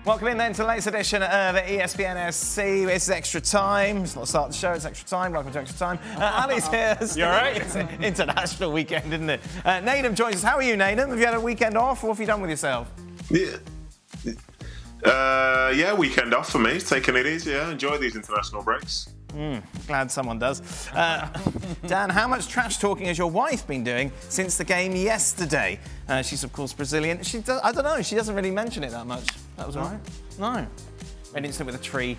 Welcome in then to the latest edition of ESPNFC. This is Extra Time. It's not the start of the show, it's Extra Time. Welcome to Extra Time. Ali's here. You all right? It's an international weekend, isn't it? Nedum joins us. How are you, Nedum? Have you had a weekend off? What have you done with yourself? Yeah, weekend off for me. Taking it easy, yeah. Enjoy these international breaks. Glad someone does. Dan, how much trash talking has your wife been doing since the game yesterday? She's, of course, Brazilian. I don't know, she doesn't really mention it that much. That was all right? No. An incident with a tree.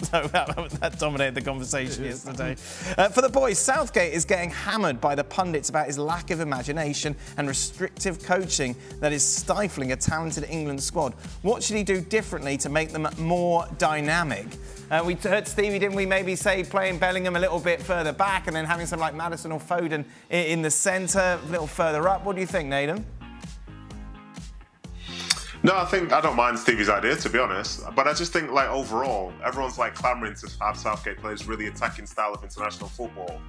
So that dominated the conversation yesterday. For the boys, Southgate is getting hammered by the pundits about his lack of imagination and restrictive coaching that is stifling a talented England squad. What should he do differently to make them more dynamic? We heard Stevie, didn't we, maybe say playing Bellingham a little bit further back and then having some like Maddison or Foden in the centre, a little further up. What do you think, Nedum? No, I don't mind Stevie's idea, to be honest. But I just think, like, overall, everyone's like clamouring to have Southgate play this really attacking style of international football.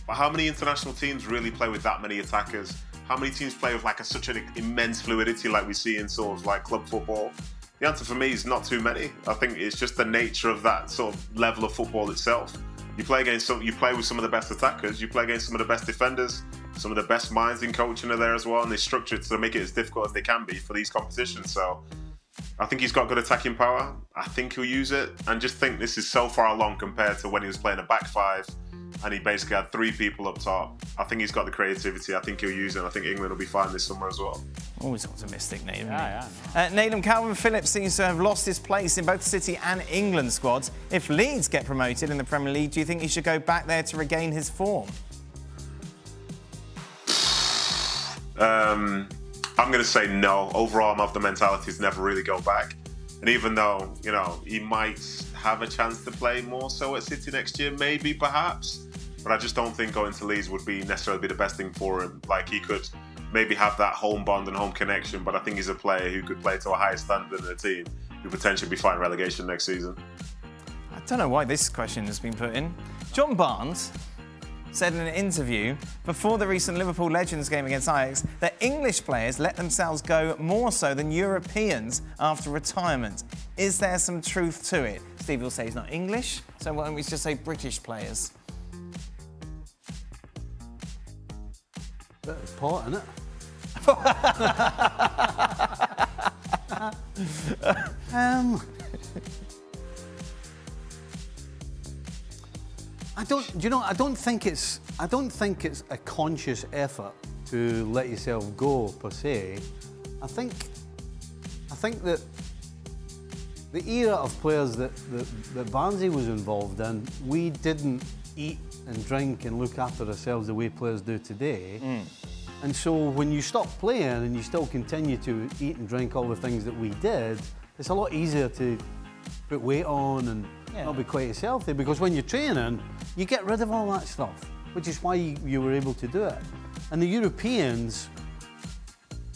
But how many international teams really play with that many attackers? How many teams play with like such an immense fluidity like we see in sort of like club football? The answer for me is not too many. I think it's just the nature of that sort of level of football itself. You play with some of the best attackers, you play against some of the best defenders, some of the best minds in coaching are there as well, and they structure it to make it as difficult as they can be for these competitions. So I think he's got good attacking power. I think he'll use it, and just think this is so far along compared to when he was playing a back five and he basically had three people up top. I think he's got the creativity. I think he'll use it, and I think England will be fine this summer as well. Always optimistic, Nedum. Yeah. Nedum, Kalvin Phillips seems to have lost his place in both City and England squads. If Leeds get promoted in the Premier League, do you think he should go back there to regain his form? I'm going to say no. Overall, I'm of the mentality to never really go back. And even though, you know, he might have a chance to play more so at City next year, maybe, perhaps. But I just don't think going to Leeds would necessarily be the best thing for him. Like, he could maybe have that home bond and home connection, but I think he's a player who could play to a higher standard in the team, who potentially be fighting relegation next season. I don't know why this question has been put in. John Barnes said in an interview before the recent Liverpool Legends game against Ajax that English players let themselves go more so than Europeans after retirement. Is there some truth to it? Steve will say he's not English, so why don't we just say British players? Bit of pot, innit? I don't think it's a conscious effort to let yourself go per se. I think that the era of players that Barnsley was involved in, we didn't eat and drink and look after ourselves the way players do today. And so when you stop playing and you still continue to eat and drink all the things that we did, it's a lot easier to put weight on and not be quite as healthy, because when you're training, you get rid of all that stuff, which is why you were able to do it. And the Europeans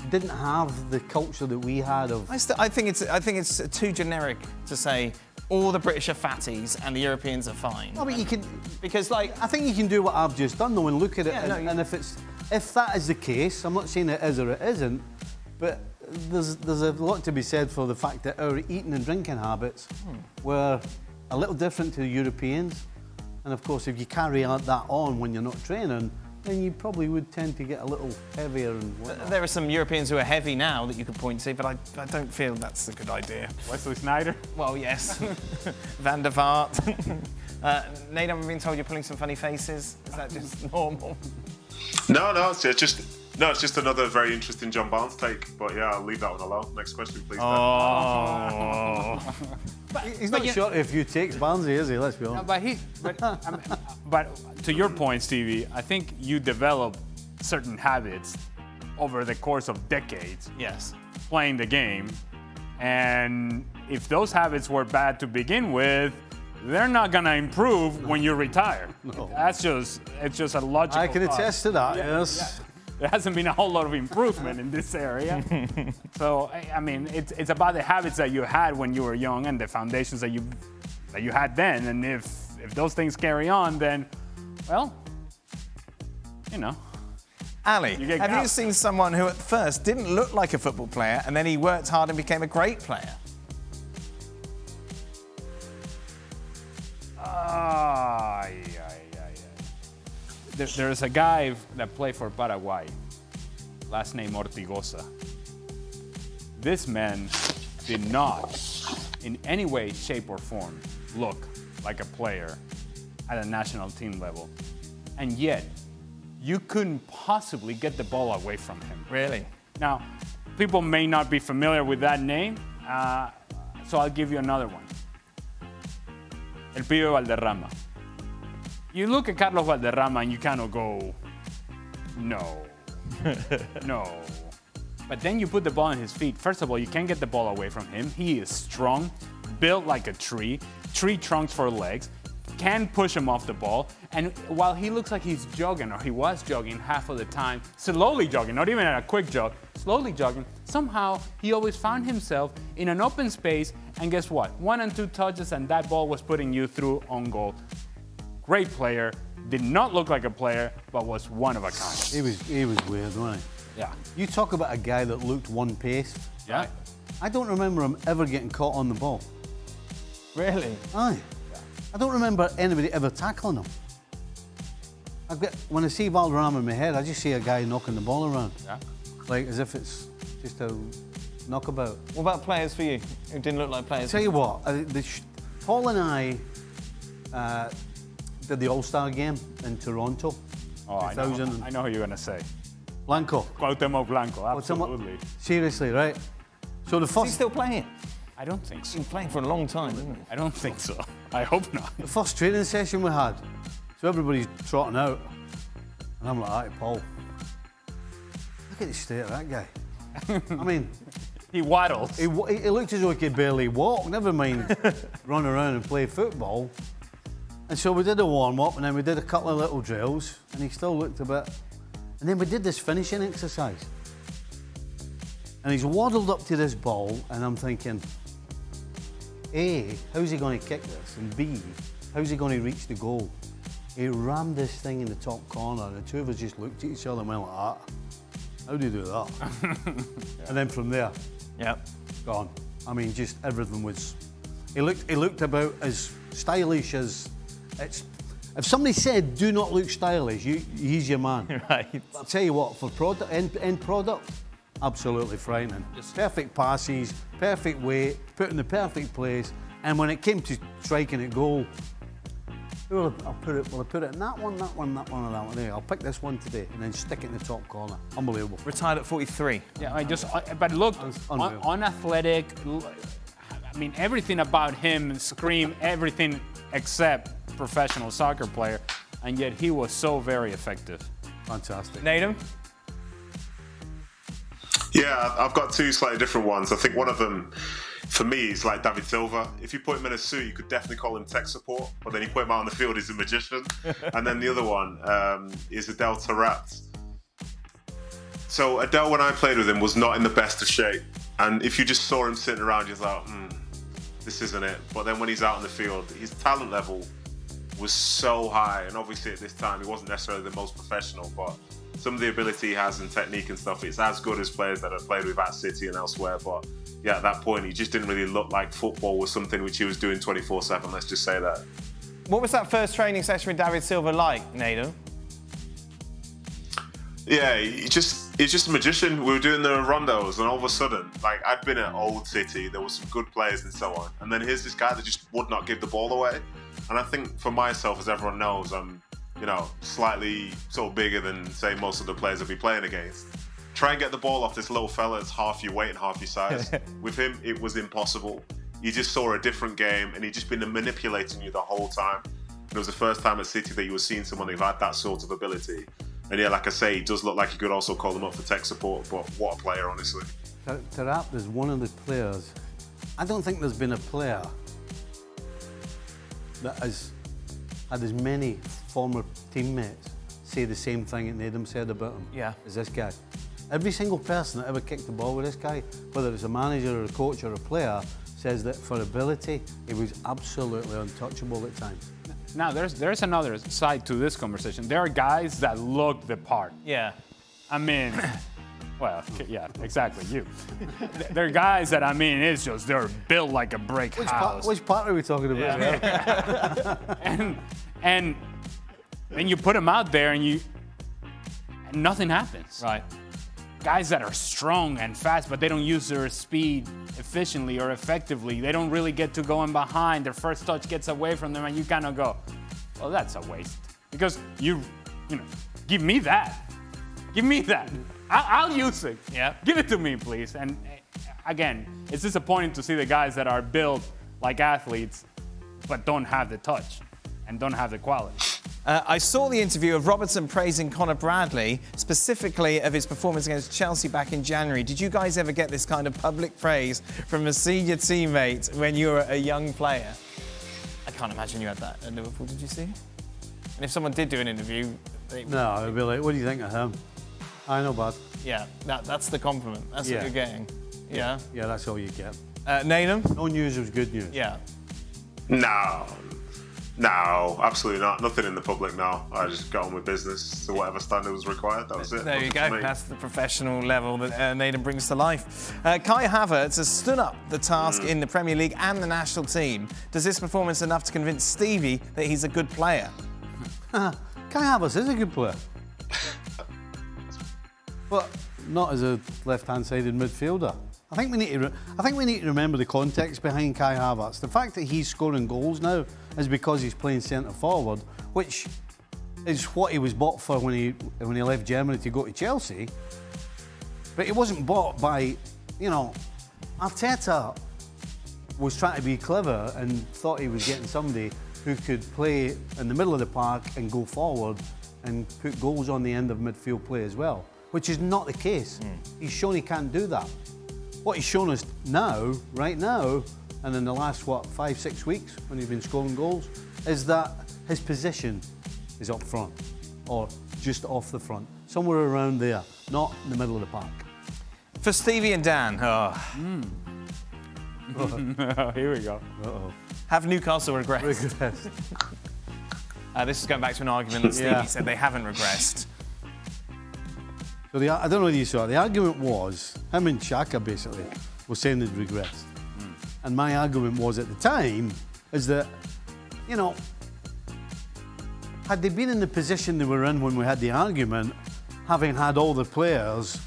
didn't have the culture that we had of... I think it's too generic to say all the British are fatties and the Europeans are fine. No, but you can... Because, like... I think you can do what I've just done, though, and look at it, and if that is the case, I'm not saying it is or it isn't, but there's a lot to be said for the fact that our eating and drinking habits were a little different to the Europeans. And of course, if you carry that on when you're not training, then you probably would tend to get a little heavier and whatnot. There are some Europeans who are heavy now that you could point to, but I don't feel that's a good idea. Wesley Sneijder? Well, yes. Van der Vaart. Nedum, I've been told you're pulling some funny faces. Is that just normal? No, it's just another very interesting John Barnes take. But yeah, I'll leave that one alone. Next question, please. Oh. He's not short of a few takes, Barnsley, is he? Let's be honest. But to your point, Stevie, I think you develop certain habits over the course of decades. Yes. Playing the game, and if those habits were bad to begin with, they're not gonna improve when you retire. No. It's just a logical I can thought. attest to that, yes. There hasn't been a whole lot of improvement in this area. So, I mean, it's about the habits that you had when you were young and the foundations that you had then. And if those things carry on, then, well, you know. Ali, have you seen someone who at first didn't look like a football player and then he worked hard and became a great player? There's a guy that played for Paraguay, last name Ortigosa. This man did not, in any way, shape, or form, look like a player at a national team level. And yet, you couldn't possibly get the ball away from him. Really? Now, people may not be familiar with that name, so I'll give you another one. El Pibe Valderrama. You look at Carlos Valderrama and you kind of go, no, no. But then you put the ball on his feet. First of all, you can't get the ball away from him. He is strong, built like a tree trunks for legs, can push him off the ball. And while he looks like he's jogging, or he was jogging half of the time, slowly jogging, not even at a quick jog, slowly jogging, somehow he always found himself in an open space, and guess what? 1 and 2 touches, and that ball was putting you through on goal. Great player, did not look like a player, but was one of a kind. He was weird, wasn't he? Yeah. You talk about a guy that looked one-paced. Yeah. I don't remember him ever getting caught on the ball. Really? Aye. I don't remember anybody ever tackling him. When I see Valderrama in my head, I just see a guy knocking the ball around. Yeah. Like as if it's just a knockabout. What about players for you who didn't look like players? Tell you what, Paul and I did the All-Star game in Toronto. Oh, I know who you're going to say. Blanco. Cuauhtemoc Blanco, absolutely. Seriously, right? So the Is he first, still playing? I don't think so. He's been playing for a long time, isn't he? I don't think so. I hope not. the first training session we had, so everybody's trotting out, and I'm like, all right, Paul, look at the state of that guy. I mean, He waddles. he looked as though he could barely walk, never mind run around and play football. And so we did a warm-up, and then we did a couple of little drills, and he still looked a bit. And then we did this finishing exercise. And he's waddled up to this ball, and I'm thinking, A, how's he going to kick this? And B, how's he going to reach the goal? He rammed this thing in the top corner, and the two of us just looked at each other and went like that. How do you do that? Yeah. And then from there, gone. I mean, just everything was... He looked about as stylish as... If somebody said, do not look stylish, he's your man. Right. But I'll tell you what, for end product, absolutely frightening. Just perfect passes, perfect weight, put in the perfect place, and when it came to striking a goal, will I put it in that one, or that one? There, I'll pick this one today and then stick it in the top corner. Unbelievable. Retired at 43. Yeah, but look, unathletic. I mean, everything about him screamed everything except professional soccer player, and yet he was so very effective. Fantastic. Nedum? Yeah, I've got two slightly different ones. I think one of them, for me, is like David Silva. If you put him in a suit, you could definitely call him tech support, but then you put him out on the field, he's a magician. And then the other one is Adel Taarabt. So Adel, when I played with him, was not in the best of shape. And if you just saw him sitting around, you're like, this isn't it. But then when he's out on the field, his talent level was so high. And obviously at this time, he wasn't necessarily the most professional, but some of the ability he has and technique and stuff, it's as good as players that have played with at City and elsewhere. But yeah, at that point, he just didn't really look like football was something which he was doing 24/7, let's just say that. What was that first training session with David Silva like, Nedum? Yeah, he's just a magician. We were doing the rondos, and all of a sudden, like, I'd been at Old City, there were some good players and so on, and then here's this guy that just would not give the ball away. And I think for myself, as everyone knows, I'm, slightly sort of bigger than, say, most of the players I'll be playing against. Try and get the ball off this little fella that's half your weight and half your size. With him, it was impossible. You just saw a different game, and he'd just been manipulating you the whole time. And it was the first time at City that you were seeing someone who had that sort of ability. And yeah, like I say, he does look like you could also call him up for tech support, but what a player, honestly. Taarabt is one of the players. I don't think there's been a player that has had as many former teammates say the same thing that Nedum said about him as this guy. Every single person that ever kicked the ball with this guy, whether it's a manager or a coach or a player, says that for ability, he was absolutely untouchable at times. Now, there's another side to this conversation. There are guys that look the part. Yeah. I mean, well, yeah, exactly, you. There are guys that, I mean, it's just, they're built like a brick house. Which part are we talking about? Yeah. and then you put them out there and nothing happens. Right. Guys that are strong and fast, but they don't use their speed efficiently or effectively. They don't really get to going behind. Their first touch gets away from them, and you kind of go, well, that's a waste. Because you know, give me that. Give me that. I'll use it. Yeah. Give it to me, please. And again, it's disappointing to see the guys that are built like athletes, but don't have the touch and don't have the quality. I saw the interview of Robertson praising Conor Bradley, specifically of his performance against Chelsea back in January. Did you guys ever get this kind of public praise from a senior teammate when you were a young player? I can't imagine you had that at Liverpool, did you see? And if someone did do an interview... No, I'd be like, what do you think of him? I know, bud. Yeah, that's the compliment. That's what you're getting. Yeah? Yeah, that's all you get. Nedum? No news was good news. Yeah. No, absolutely not. Nothing in the public now. I just got on with business to whatever standard was required. That was it. There you go. That's the professional level that Nedum brings to life. Kai Havertz has stood up the task in the Premier League and the national team. Does this performance enough to convince Stevie that he's a good player? Kai Havertz is a good player. But not as a left-hand-sided midfielder. I think we need to remember the context behind Kai Havertz. The fact that he's scoring goals now is because he's playing centre forward, which is what he was bought for when he left Germany to go to Chelsea. But he wasn't bought by, you know, Arteta was trying to be clever and thought he was getting somebody who could play in the middle of the park and go forward and put goals on the end of midfield play as well, which is not the case. He's shown he can't do that. What he's shown us now, right now, and in the last, 5-6 weeks when he's been scoring goals, is that his position is up front or just off the front, somewhere around there, not in the middle of the park. For Stevie and Dan, Here we go. have Newcastle regressed? This is going back to an argument that Stevie said they haven't regressed. So I don't know whether you saw it. The argument was, him and Xhaka basically were saying they'd regressed. And my argument was at the time, is that, you know, had they been in the position they were in when we had the argument, having had all the players,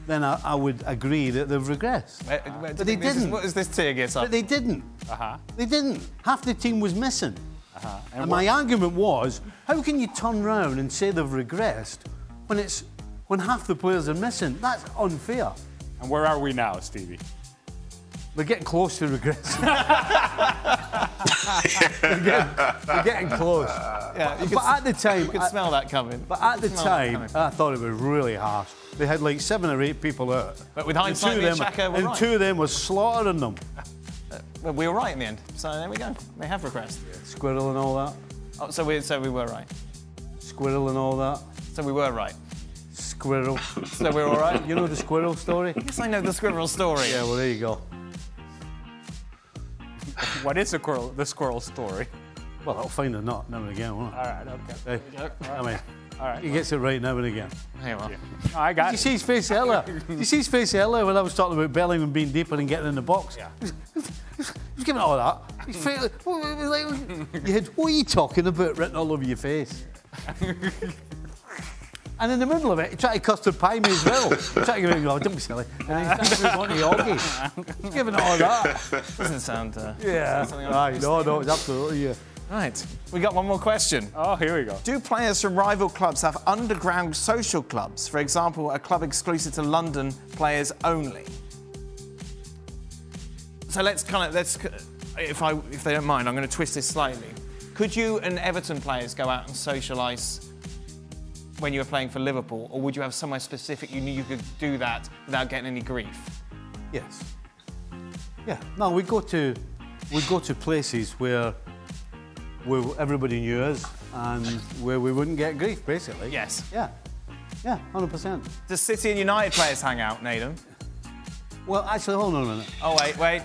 then I would agree that they've regressed. But they didn't. What is this tear gets up? But they didn't. They didn't. Half the team was missing. And my argument was, how can you turn round and say they've regressed when half the players are missing? That's unfair. And where are we now, Stevie? We're getting close to regressing. we're getting close. Yeah, but at the time... You could smell that coming. But at the time, I thought it was really harsh. They had like 7 or 8 people out. But with hindsight, and 2 of them were slaughtering them. Well, we were right in the end. So there we go. They have regressed. Squirrel and all that. Oh, so we were right. Squirrel and all that. So we were right. Squirrel. So we're all right? You know the squirrel story? Yes, I know the squirrel story. Yeah, well, there you go. What is the squirrel story? Well, I'll find a knot now and again, won't I? All right, okay. I mean, All right. he gets it right now and again. Hey, well. Oh, I got You see his face earlier? You see his face earlier when I was talking about Bellingham being deeper and getting in the box? Yeah. He's giving all that. His face, you had, what are you talking about written all over your face? And in the middle of it, he tried to custard pie me as well. He tried to give me, oh, don't be silly. And then he's trying to move on to Yorkie. He's giving it all that. Doesn't sound... Yeah. Right, no, it's absolutely, yeah. Right. We got one more question. Oh, here we go. Do players from rival clubs have underground social clubs? For example, a club exclusive to London players only? So let's if they don't mind, I'm going to twist this slightly. Could you and Everton players go out and socialise when you were playing for Liverpool, or would you have somewhere specific you knew you could do that without getting any grief? Yes. Yeah. No, we go to places where everybody knew us and where we wouldn't get grief, basically. Yes. Yeah. Yeah, 100%. Does City and United players hang out, Nedum? Well, actually, hold on a minute. Oh, wait.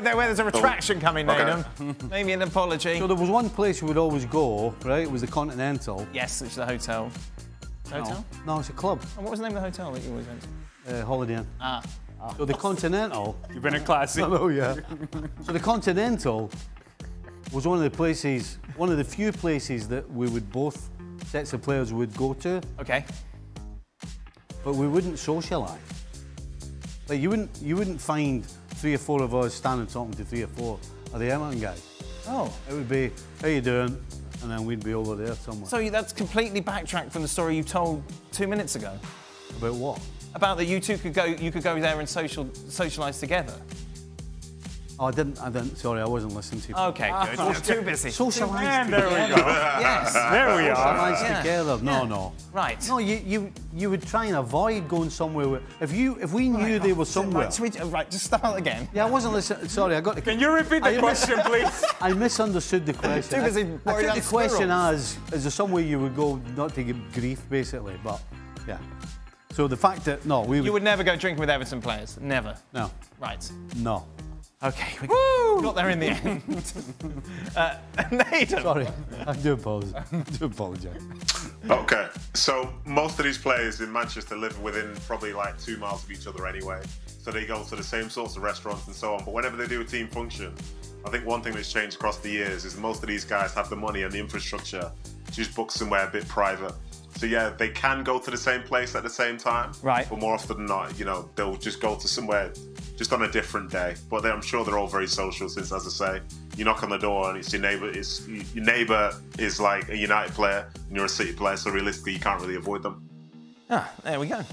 There's a retraction coming, Nedum. Maybe an apology. So there was one place we would always go, right? It was the Continental. Yes, which is the hotel. Hotel? No, it's a club. And what was the name of the hotel that you always went to? Holiday Inn. Ah. So the Continental... You've been a classy. Oh, yeah. So the Continental was one of the few places that we would both sets of players would go to. Okay. But we wouldn't socialise. Like you wouldn't find 3 or 4 of us standing talking to 3 or 4 of the Everton guys. Oh. It would be, how you doing? And then we'd be over there somewhere. So that's completely backtracked from the story you told 2 minutes ago. About what? About that you two could go there and socialise together. Oh, I didn't. Sorry, I wasn't listening to you. Okay, good. You're too busy. Socialise And there we go. Yes. There we are. Socialise together. No. Right. No, you would try and avoid going somewhere where, if we knew they were somewhere. Right, just start again. Yeah, I wasn't listening. Sorry, I got to. Can you repeat the question, please? I misunderstood the question. Too busy I worried took the about question squirrels. as, is there somewhere you would go not to get grief, basically? But yeah. So the fact that You would never go drinking with Everton players. Never. No. Right. No. Okay, we got there in the end. Nedum. Sorry, I do apologise. Okay, so most of these players in Manchester live within probably like 2 miles of each other anyway. So they go to the same sorts of restaurants and so on. But whenever they do a team function, I think one thing that's changed across the years is most of these guys have the money and the infrastructure to just book somewhere a bit private. So yeah, they can go to the same place at the same time. Right. But more often than not, they'll just go to somewhere just on a different day. But I'm sure they're all very social since, as I say, you knock on the door and it's your neighbour. Your neighbour is like a United player and you're a City player, so realistically you can't really avoid them. Ah, there we go.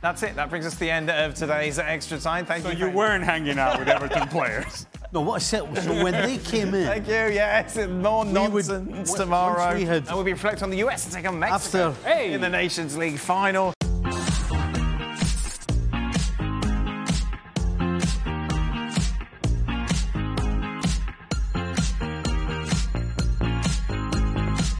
That's it. That brings us to the end of today's Extra Time. Thank you. So you weren't hanging out with Everton players. No, what I said was, so when they came in... Thank you, yes. More nonsense tomorrow. Once we had... And we'll be reflecting on the US to take on Mexico After... in the Nations League final.